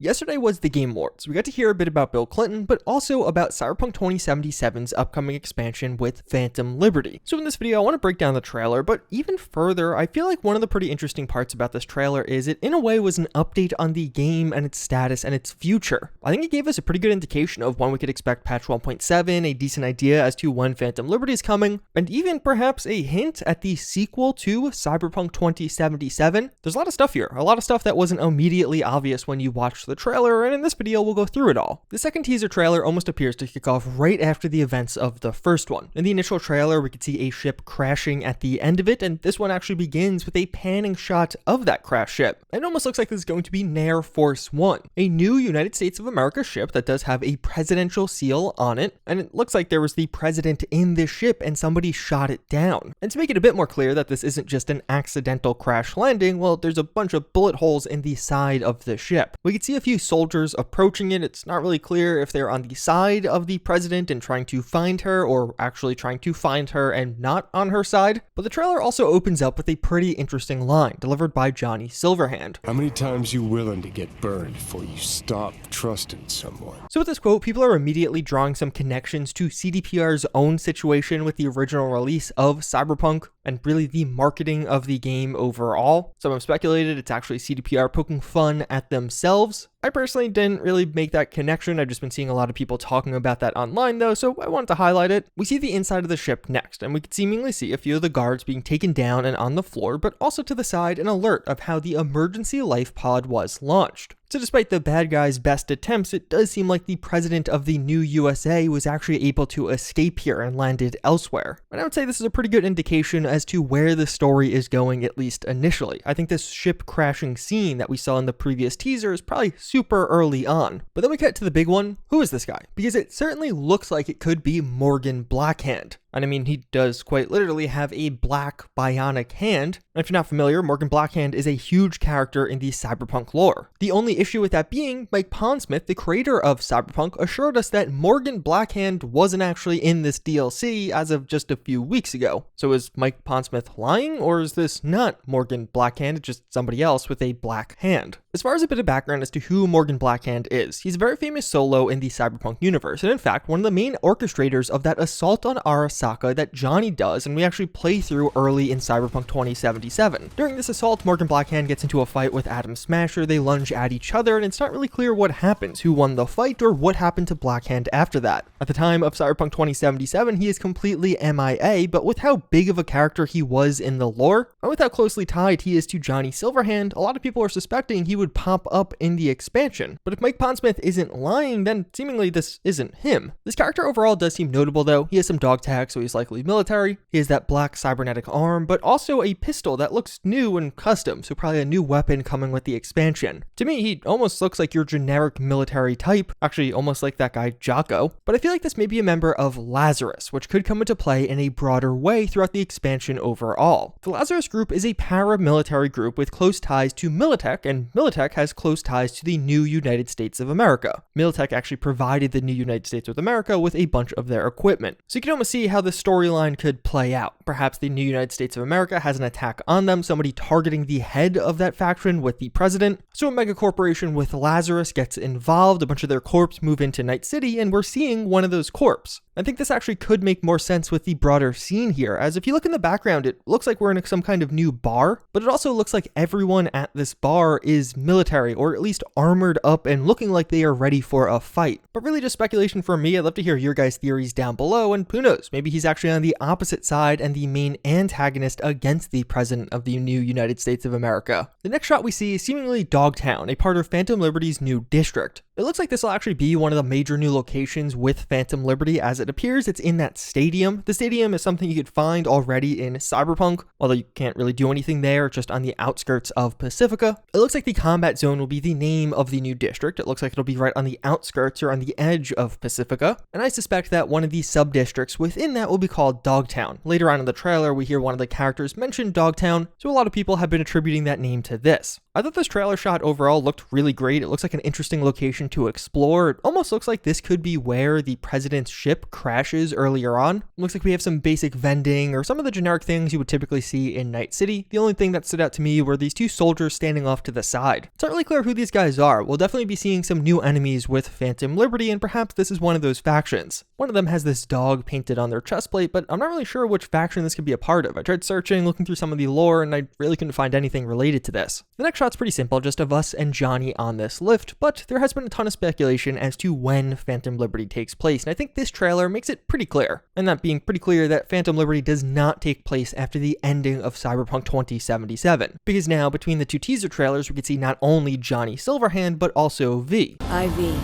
Yesterday was the Game Awards. We got to hear a bit about Bill Clinton, but also about Cyberpunk 2077's upcoming expansion with Phantom Liberty. So in this video, I want to break down the trailer, but even further, I feel like one of the pretty interesting parts about this trailer is it in a way was an update on the game and its status and its future. I think it gave us a pretty good indication of when we could expect patch 1.7, a decent idea as to when Phantom Liberty is coming, and even perhaps a hint at the sequel to Cyberpunk 2077. There's a lot of stuff here, a lot of stuff that wasn't immediately obvious when you watched the trailer, and in this video we'll go through it all. The second teaser trailer almost appears to kick off right after the events of the first one. In the initial trailer we could see a ship crashing at the end of it, and this one actually begins with a panning shot of that crash ship. It almost looks like this is going to be Nair Force 1, a new United States of America ship that does have a presidential seal on it, and it looks like there was the president in this ship and somebody shot it down. And to make it a bit more clear that this isn't just an accidental crash landing, well, there's a bunch of bullet holes in the side of the ship. We could see a few soldiers approaching it. It's not really clear if they're on the side of the president and trying to find her, or actually trying to find her and not on her side. But the trailer also opens up with a pretty interesting line delivered by Johnny Silverhand. How many times you willing to get burned before you stop trusting someone? So with this quote, people are immediately drawing some connections to CDPR's own situation with the original release of Cyberpunk and really the marketing of the game overall. Some have speculated it's actually CDPR poking fun at themselves. I personally didn't really make that connection. I've just been seeing a lot of people talking about that online though, so I wanted to highlight it. We see the inside of the ship next, and we can seemingly see a few of the guards being taken down and on the floor, but also to the side an alert of how the emergency life pod was launched. So despite the bad guys' best attempts, it does seem like the president of the new USA was actually able to escape here and landed elsewhere. And I would say this is a pretty good indication as to where the story is going, at least initially. I think this ship crashing scene that we saw in the previous teaser is probably super early on. But then we cut to the big one. Who is this guy? Because it certainly looks like it could be Morgan Blackhand. And I mean, he does quite literally have a black bionic hand. And if you're not familiar, Morgan Blackhand is a huge character in the Cyberpunk lore. The only issue with that being, Mike Pondsmith, the creator of Cyberpunk, assured us that Morgan Blackhand wasn't actually in this DLC as of just a few weeks ago. So is Mike Pondsmith lying, or is this not Morgan Blackhand, just somebody else with a black hand? As far as a bit of background as to who Morgan Blackhand is, he's a very famous solo in the Cyberpunk universe, and in fact, one of the main orchestrators of that assault on Arasaka that Johnny does, and we actually play through early in Cyberpunk 2077. During this assault, Morgan Blackhand gets into a fight with Adam Smasher, they lunge at each other, and it's not really clear what happens, who won the fight, or what happened to Blackhand after that. At the time of Cyberpunk 2077, he is completely MIA, but with how big of a character he was in the lore, and with how closely tied he is to Johnny Silverhand, a lot of people are suspecting he would pop up in the expansion. But if Mike Pondsmith isn't lying, then seemingly this isn't him. This character overall does seem notable though. He has some dog tags, so he's likely military. He has that black cybernetic arm, but also a pistol that looks new and custom, so probably a new weapon coming with the expansion. To me, he almost looks like your generic military type, actually almost like that guy Jocko. But I feel like this may be a member of Lazarus, which could come into play in a broader way throughout the expansion overall. The Lazarus group is a paramilitary group with close ties to Militech, and Militech has close ties to the new United States of America. Militech actually provided the new United States of America with a bunch of their equipment. So you can almost see how the storyline could play out. Perhaps the new United States of America has an attack on them, somebody targeting the head of that faction with the president. So a mega corporation with Lazarus gets involved, a bunch of their corps move into Night City, and we're seeing one of those corps. I think this actually could make more sense with the broader scene here, as if you look in the background, it looks like we're in some kind of new bar, but it also looks like everyone at this bar is military, or at least armored up and looking like they are ready for a fight. But really just speculation for me. I'd love to hear your guys' theories down below, and who knows, maybe he's actually on the opposite side and the main antagonist against the president of the new United States of America. The next shot we see is seemingly Dogtown, a part of Phantom Liberty's new district. It looks like this will actually be one of the major new locations with Phantom Liberty. As it appears, it's in that stadium. The stadium is something you could find already in Cyberpunk, although you can't really do anything there, just on the outskirts of Pacifica. It looks like the combat zone will be the name of the new district. It looks like it'll be right on the outskirts or on the edge of Pacifica, and I suspect that one of the sub-districts within that will be called Dogtown. Later on in the trailer, we hear one of the characters mention Dogtown, so a lot of people have been attributing that name to this. I thought this trailer shot overall looked really great. It looks like an interesting location location to explore. It almost looks like this could be where the president's ship crashes earlier on. It looks like we have some basic vending or some of the generic things you would typically see in Night City. The only thing that stood out to me were these two soldiers standing off to the side. It's not really clear who these guys are. We'll definitely be seeing some new enemies with Phantom Liberty, and perhaps this is one of those factions. One of them has this dog painted on their chest plate, but I'm not really sure which faction this could be a part of. I tried searching, looking through some of the lore, and I really couldn't find anything related to this. The next shot's pretty simple, just of us and Johnny on this lift, but there has been a ton of speculation as to when Phantom Liberty takes place, and I think this trailer makes it pretty clear. And that being pretty clear that Phantom Liberty does not take place after the ending of Cyberpunk 2077, because now between the two teaser trailers we could see not only Johnny Silverhand but also V. IV.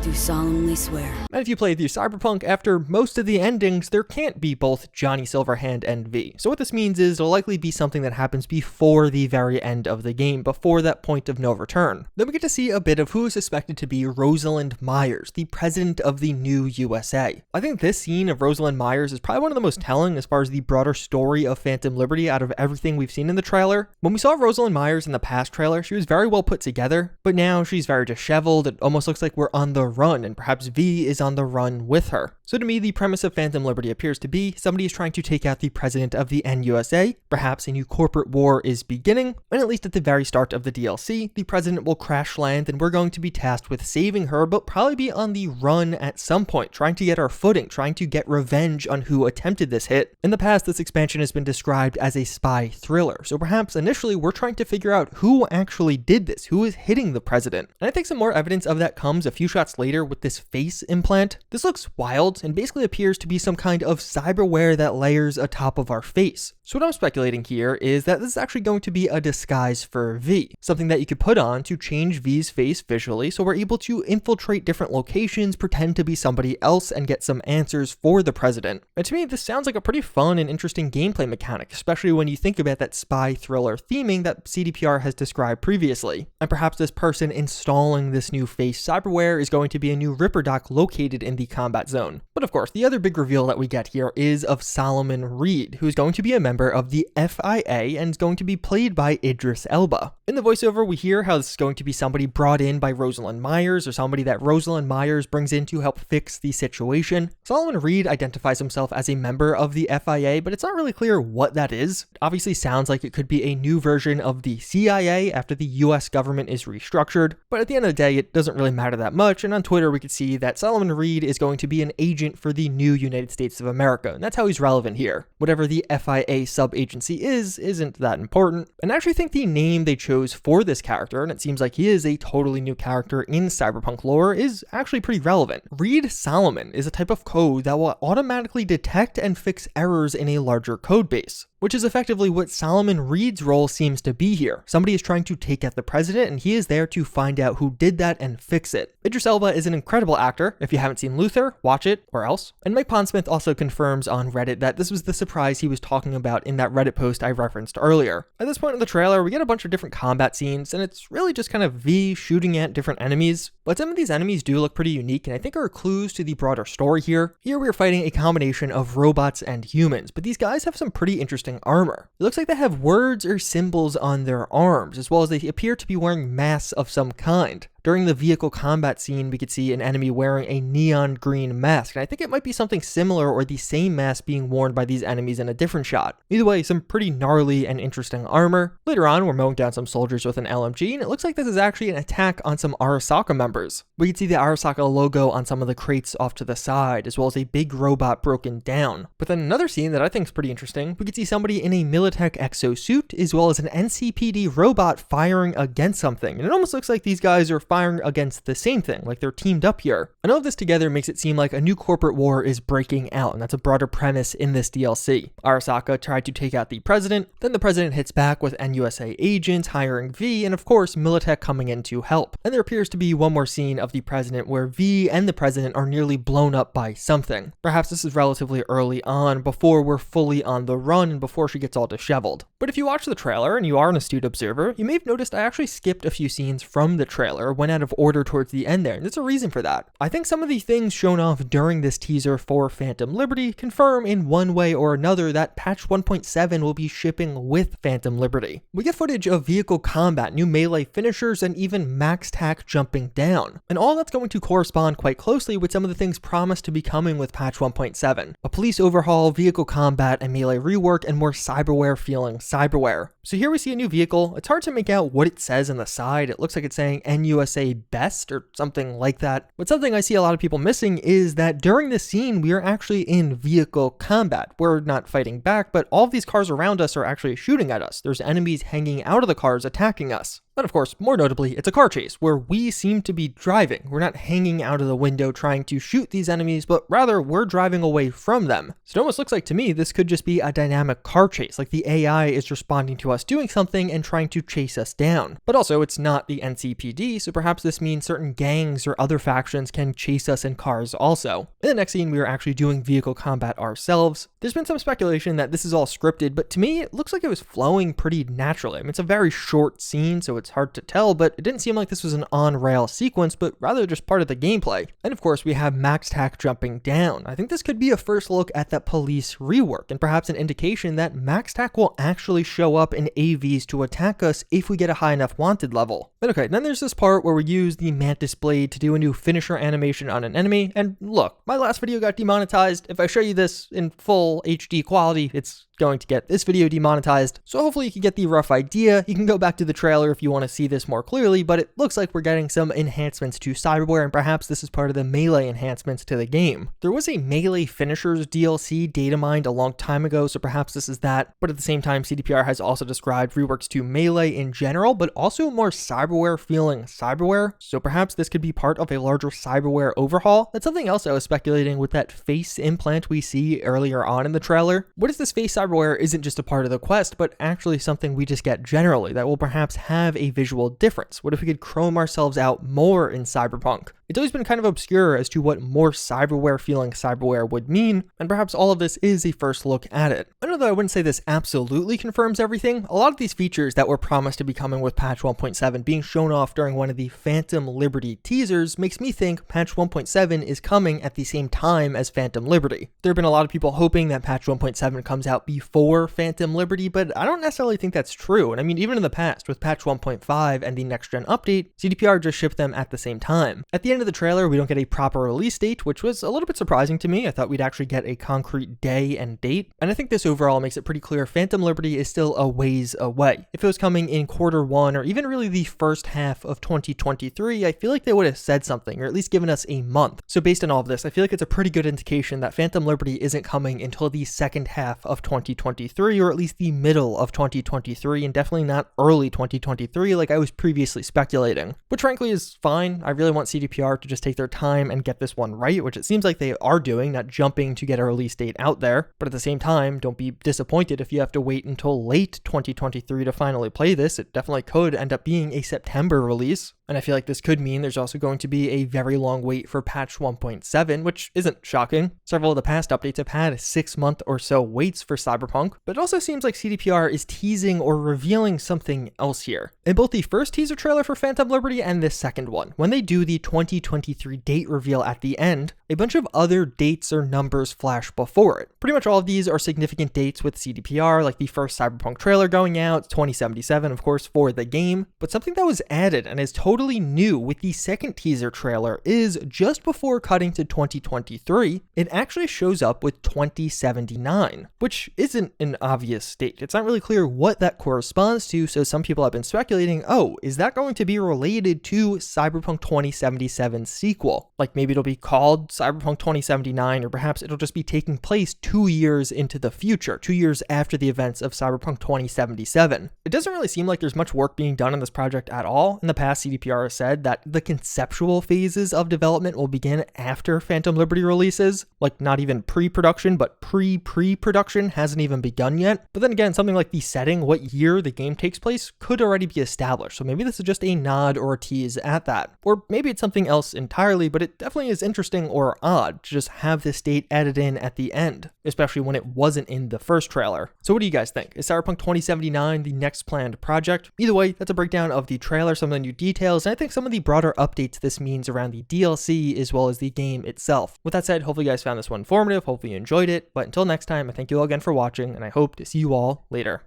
Do solemnly swear. And if you play through Cyberpunk, after most of the endings, there can't be both Johnny Silverhand and V. So what this means is it'll likely be something that happens before the very end of the game, before that point of no return. Then we get to see a bit of who is suspected to be Rosalind Myers, the president of the new USA. I think this scene of Rosalind Myers is probably one of the most telling as far as the broader story of Phantom Liberty out of everything we've seen in the trailer. When we saw Rosalind Myers in the past trailer, she was very well put together, but now she's very disheveled. It almost looks like we're on the run, and perhaps V is on the run with her. So to me, the premise of Phantom Liberty appears to be somebody is trying to take out the president of the NUSA, perhaps a new corporate war is beginning, and at least at the very start of the DLC, the president will crash land and we're going to be tasked with saving her, but probably be on the run at some point, trying to get our footing, trying to get revenge on who attempted this hit. In the past, this expansion has been described as a spy thriller, so perhaps initially we're trying to figure out who actually did this, who is hitting the president. And I think some more evidence of that comes a few shots later with this face implant. This looks wild and basically appears to be some kind of cyberware that layers atop of our face. So what I'm speculating here is that this is actually going to be a disguise for V, something that you could put on to change V's face visually so we're able to infiltrate different locations, pretend to be somebody else, and get some answers for the president. And to me, this sounds like a pretty fun and interesting gameplay mechanic, especially when you think about that spy thriller theming that CDPR has described previously. And perhaps this person installing this new face cyberware is going to be a new Ripper dock located in the combat zone. But of course, the other big reveal that we get here is of Solomon Reed, who is going to be a member of the FIA and is going to be played by Idris Elba. In the voiceover, we hear how this is going to be somebody brought in by Rosalind Myers, or somebody that Rosalind Myers brings in to help fix the situation. Solomon Reed identifies himself as a member of the FIA, but it's not really clear what that is. It obviously sounds like it could be a new version of the CIA after the US government is restructured, but at the end of the day, it doesn't really matter that much, and on Twitter we could see that Solomon Reed is going to be an agent for the new United States of America, and that's how he's relevant here. Whatever the FIA sub-agency isn't that important, and I actually think the name they chose for this character, and it seems like he is a totally new character in Cyberpunk lore, is actually pretty relevant. Reed Solomon is a type of code that will automatically detect and fix errors in a larger code base, which is effectively what Solomon Reed's role seems to be here. Somebody is trying to take out the president, and he is there to find out who did that and fix it. Idris Elba is an incredible actor. If you haven't seen Luther, watch it, or else. And Mike Pondsmith also confirms on Reddit that this was the surprise he was talking about in that Reddit post I referenced earlier. At this point in the trailer, we get a bunch of different combat scenes, and it's really just kind of V shooting at different enemies. But some of these enemies do look pretty unique, and I think are clues to the broader story here. Here we are fighting a combination of robots and humans, but these guys have some pretty interesting armor. It looks like they have words or symbols on their arms, as well as they appear to be wearing masks of some kind. During the vehicle combat scene, we could see an enemy wearing a neon green mask, and I think it might be something similar or the same mask being worn by these enemies in a different shot. Either way, some pretty gnarly and interesting armor. Later on, we're mowing down some soldiers with an LMG, and it looks like this is actually an attack on some Arasaka members. We can see the Arasaka logo on some of the crates off to the side, as well as a big robot broken down. But then another scene that I think is pretty interesting, we could see somebody in a Militech exosuit, as well as an NCPD robot firing against something, and it almost looks like these guys are firing against the same thing, like they're teamed up here. And all of this together makes it seem like a new corporate war is breaking out, and that's a broader premise in this DLC. Arasaka tried to take out the president, then the president hits back with NUSA agents hiring V, and of course Militech coming in to help. And there appears to be one more scene of the president where V and the president are nearly blown up by something. Perhaps this is relatively early on, before we're fully on the run and before she gets all disheveled. But if you watch the trailer and you are an astute observer, you may have noticed I actually skipped a few scenes from the trailer when went out of order towards the end there, and there's a reason for that. I think some of the things shown off during this teaser for Phantom Liberty confirm in one way or another that patch 1.7 will be shipping with Phantom Liberty. We get footage of vehicle combat, new melee finishers, and even max tack jumping down. And all that's going to correspond quite closely with some of the things promised to be coming with patch 1.7. A police overhaul, vehicle combat, and melee rework, and more cyberware feeling cyberware. So here we see a new vehicle. It's hard to make out what it says on the side. It looks like it's saying NUSA Best or something like that. But something I see a lot of people missing is that during this scene, we are actually in vehicle combat. We're not fighting back, but all of these cars around us are actually shooting at us. There's enemies hanging out of the cars attacking us. But of course, more notably, it's a car chase where we seem to be driving. We're not hanging out of the window trying to shoot these enemies, but rather we're driving away from them. So it almost looks like to me this could just be a dynamic car chase, like the AI is responding to us doing something and trying to chase us down. But also it's not the NCPD, so perhaps this means certain gangs or other factions can chase us in cars also. In the next scene, we are actually doing vehicle combat ourselves. There's been some speculation that this is all scripted, but to me, it looks like it was flowing pretty naturally. I mean, it's a very short scene, so it's hard to tell, but it didn't seem like this was an on-rail sequence, but rather just part of the gameplay. And of course, we have max tack jumping down. I think this could be a first look at that police rework, and perhaps an indication that max tack will actually show up in AVs to attack us if we get a high enough wanted level. But okay, then there's this part where we use the Mantis Blade to do a new finisher animation on an enemy, and look, my last video got demonetized. If I show you this in full HD quality, it's going to get this video demonetized, so hopefully you can get the rough idea. You can go back to the trailer if you want to see this more clearly, but it looks like we're getting some enhancements to cyberware, and perhaps this is part of the melee enhancements to the game. There was a melee finishers DLC data mined a long time ago, so perhaps this is that, but at the same time, CDPR has also described reworks to melee in general, but also more cyberware feeling cyberware, so perhaps this could be part of a larger cyberware overhaul. That's something else I was speculating with that face implant we see earlier on in the trailer. What is this face cyberware isn't just a part of the quest, but actually something we just get generally that will perhaps have a visual difference. What if we could chrome ourselves out more in Cyberpunk? It's always been kind of obscure as to what more cyberware feeling cyberware would mean, and perhaps all of this is a first look at it. I know that I wouldn't say this absolutely confirms everything. A lot of these features that were promised to be coming with patch 1.7 being shown off during one of the Phantom Liberty teasers makes me think patch 1.7 is coming at the same time as Phantom Liberty. There have been a lot of people hoping that patch 1.7 comes out before Phantom Liberty, but I don't necessarily think that's true. And I mean, even in the past with patch 1.5 and the next gen update, CDPR just shipped them at the same time. At the end of the trailer, we don't get a proper release date, which was a little bit surprising to me. I thought we'd actually get a concrete day and date. And I think this overall makes it pretty clear Phantom Liberty is still a ways away. If it was coming in Q1 or even really the first half of 2023, I feel like they would have said something or at least given us a month. So based on all of this, I feel like it's a pretty good indication that Phantom Liberty isn't coming until the second half of 2023 or at least the middle of 2023 and definitely not early 2023 like I was previously speculating. Which frankly is fine. I really want CDPR to just take their time and get this one right, which it seems like they are doing, not jumping to get a release date out there. But at the same time, don't be disappointed if you have to wait until late 2023 to finally play this. It definitely could end up being a September release. And I feel like this could mean there's also going to be a very long wait for patch 1.7, which isn't shocking. Several of the past updates have had 6-month or so waits for Cyberpunk, but it also seems like CDPR is teasing or revealing something else here. In both the first teaser trailer for Phantom Liberty and this second one, when they do the 2023 date reveal at the end, a bunch of other dates or numbers flash before it. Pretty much all of these are significant dates with CDPR, like the first Cyberpunk trailer going out, 2077, of course, for the game, but something that was added and is totally new with the second teaser trailer is just before cutting to 2023, it actually shows up with 2079, which isn't an obvious date. It's not really clear what that corresponds to, so some people have been speculating, oh, is that going to be related to Cyberpunk 2077's sequel? Like maybe it'll be called Cyberpunk 2079, or perhaps it'll just be taking place 2 years into the future, 2 years after the events of Cyberpunk 2077. It doesn't really seem like there's much work being done on this project at all. In the past, CDPR has said that the conceptual phases of development will begin after Phantom Liberty releases, like not even pre-production, but pre-production hasn't even begun yet. But then again, something like the setting, what year the game takes place, could already be established. So maybe this is just a nod or a tease at that. Or maybe it's something else entirely, but it definitely is interesting or odd to just have this date added in at the end, especially when it wasn't in the first trailer. So what do you guys think? Is Cyberpunk 2079 the next planned project? Either way, that's a breakdown of the trailer, some of the new details, details, and I think some of the broader updates this means around the DLC as well as the game itself. With that said, hopefully you guys found this one informative, hopefully you enjoyed it, but until next time, I thank you all again for watching, and I hope to see you all later.